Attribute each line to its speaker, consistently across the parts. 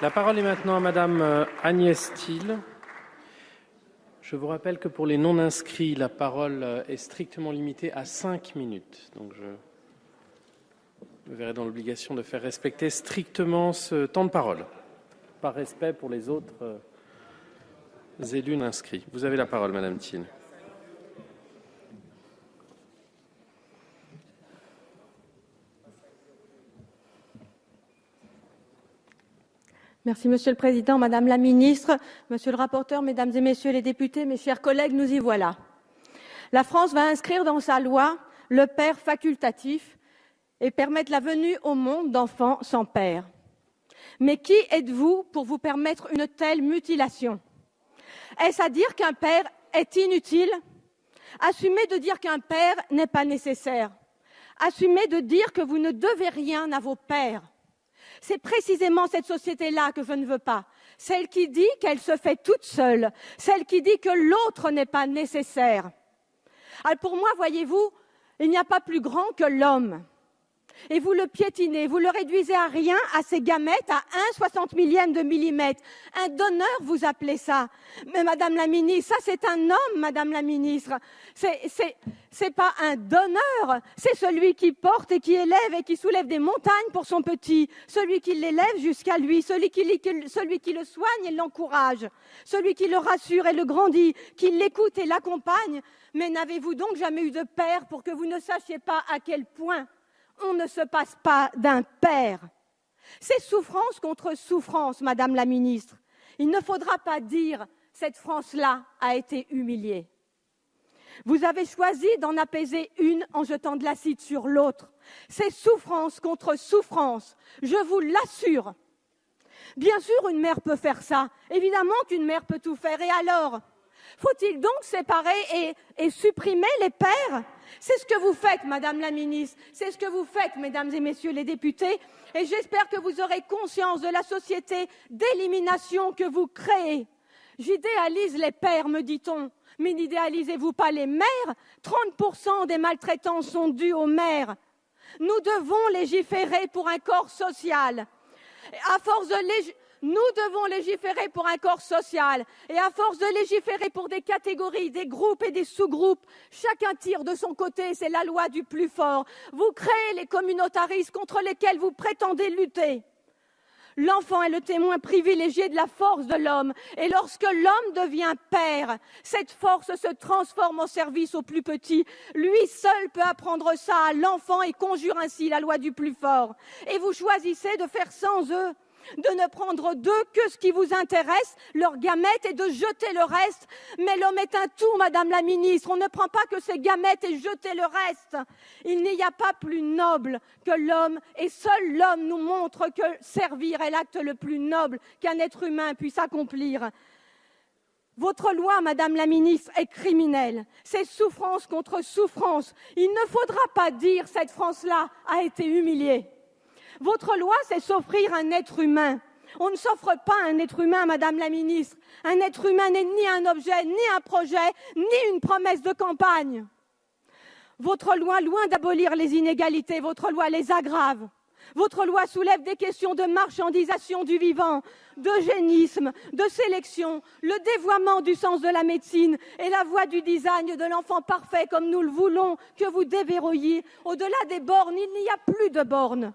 Speaker 1: La parole est maintenant à Madame Agnès Thiel. Je vous rappelle que pour les non-inscrits, la parole est strictement limitée à 5 minutes. Donc je me verrai dans l'obligation de faire respecter strictement ce temps de parole, par respect pour les autres élus non inscrits. Vous avez la parole, Madame Thiel.
Speaker 2: Merci, Monsieur le Président, Madame la Ministre, Monsieur le rapporteur, Mesdames et Messieurs les députés, mes chers collègues, nous y voilà. La France va inscrire dans sa loi le père facultatif et permettre la venue au monde d'enfants sans père. Mais qui êtes-vous pour vous permettre une telle mutilation? Est-ce à dire qu'un père est inutile? Assumez de dire qu'un père n'est pas nécessaire. Assumez de dire que vous ne devez rien à vos pères. C'est précisément cette société-là que je ne veux pas. Celle qui dit qu'elle se fait toute seule. Celle qui dit que l'autre n'est pas nécessaire. Alors pour moi, voyez-vous, il n'y a pas plus grand que l'homme. Et vous le piétinez, vous le réduisez à rien, à ses gamètes, à 1/60 millième de millimètre. Un donneur, vous appelez ça. Mais Madame la Ministre, ça c'est un homme, Madame la Ministre. C'est pas un donneur, c'est celui qui porte et qui élève et qui soulève des montagnes pour son petit. Celui qui l'élève jusqu'à lui, celui qui le soigne et l'encourage. Celui qui le rassure et le grandit, qui l'écoute et l'accompagne. Mais n'avez-vous donc jamais eu de père pour que vous ne sachiez pas à quel point on ne se passe pas d'un père? C'est souffrance contre souffrance, Madame la Ministre. Il ne faudra pas dire « cette France-là a été humiliée ». Vous avez choisi d'en apaiser une en jetant de l'acide sur l'autre. C'est souffrance contre souffrance, je vous l'assure. Bien sûr, une mère peut faire ça. Évidemment qu'une mère peut tout faire. Et alors? Faut-il donc séparer et supprimer les pères? C'est ce que vous faites, Madame la Ministre. C'est ce que vous faites, Mesdames et Messieurs les députés. Et j'espère que vous aurez conscience de la société d'élimination que vous créez. J'idéalise les pères, me dit-on. Mais n'idéalisez-vous pas les mères? 30% des maltraitances sont dues aux mères. Nous devons légiférer pour un corps social. À force de Nous devons légiférer pour un corps social et à force de légiférer pour des catégories, des groupes et des sous-groupes, chacun tire de son côté, c'est la loi du plus fort. Vous créez les communautarismes contre lesquels vous prétendez lutter. L'enfant est le témoin privilégié de la force de l'homme et lorsque l'homme devient père, cette force se transforme en service au plus petit. Lui seul peut apprendre ça à l'enfant et conjure ainsi la loi du plus fort. Et vous choisissez de faire sans eux, de ne prendre d'eux que ce qui vous intéresse, leurs gamètes, et de jeter le reste. Mais l'homme est un tout, Madame la Ministre. On ne prend pas que ses gamètes et jeter le reste. Il n'y a pas plus noble que l'homme, et seul l'homme nous montre que servir est l'acte le plus noble qu'un être humain puisse accomplir. Votre loi, Madame la Ministre, est criminelle. C'est souffrance contre souffrance. Il ne faudra pas dire cette France-là a été humiliée. Votre loi, c'est s'offrir un être humain. On ne s'offre pas un être humain, Madame la Ministre. Un être humain n'est ni un objet, ni un projet, ni une promesse de campagne. Votre loi, loin d'abolir les inégalités, votre loi les aggrave. Votre loi soulève des questions de marchandisation du vivant, d'eugénisme, de sélection, le dévoiement du sens de la médecine et la voie du design de l'enfant parfait comme nous le voulons que vous déverrouilliez. Au-delà des bornes, il n'y a plus de bornes.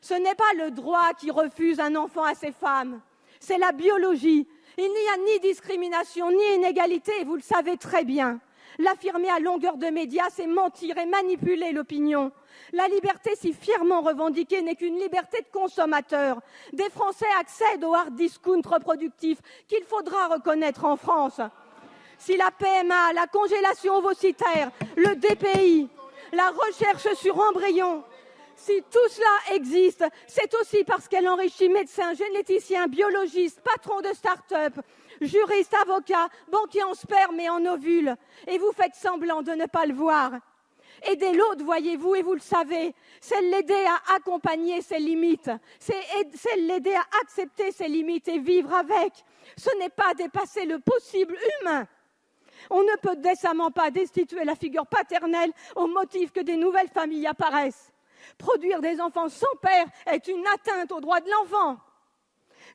Speaker 2: Ce n'est pas le droit qui refuse un enfant à ces femmes, c'est la biologie. Il n'y a ni discrimination, ni inégalité, et vous le savez très bien. L'affirmer à longueur de médias, c'est mentir et manipuler l'opinion. La liberté si fièrement revendiquée n'est qu'une liberté de consommateur. Des Français accèdent au hard discount reproductif qu'il faudra reconnaître en France. Si la PMA, la congélation ovocytaire, le DPI, la recherche sur embryons, si tout cela existe, c'est aussi parce qu'elle enrichit médecins, généticiens, biologistes, patrons de start-up, juristes, avocats, banquiers en sperme et en ovules. Et vous faites semblant de ne pas le voir. Aider l'autre, voyez-vous, et vous le savez, c'est l'aider à accompagner ses limites. C'est l'aider à accepter ses limites et vivre avec. Ce n'est pas dépasser le possible humain. On ne peut décemment pas destituer la figure paternelle au motif que des nouvelles familles apparaissent. Produire des enfants sans père est une atteinte aux droits de l'enfant.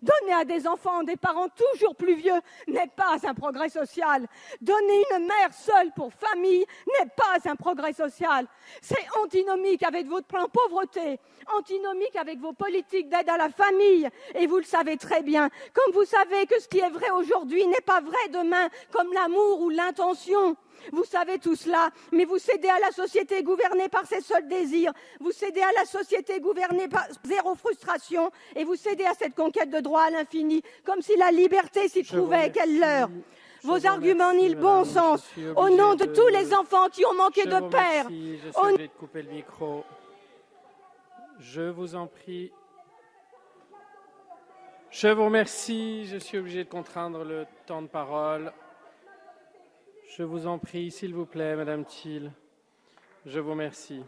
Speaker 2: Donner à des enfants des parents toujours plus vieux n'est pas un progrès social. Donner une mère seule pour famille n'est pas un progrès social. C'est antinomique avec votre plan pauvreté, antinomique avec vos politiques d'aide à la famille. Et vous le savez très bien. Comme vous savez que ce qui est vrai aujourd'hui n'est pas vrai demain, comme l'amour ou l'intention. Vous savez tout cela, mais vous cédez à la société gouvernée par ses seuls désirs, vous cédez à la société gouvernée par zéro frustration, et vous cédez à cette conquête de droit à l'infini, comme si la liberté s'y trouvait, quelle leurre. Vos arguments nient le bon sens, au nom de tous les enfants qui ont manqué de père.
Speaker 1: Je suis obligé de couper le micro. Je vous en prie. Je vous remercie, je suis obligé de contraindre le temps de parole. Je vous en prie, s'il vous plaît, Madame Thiel. Je vous remercie.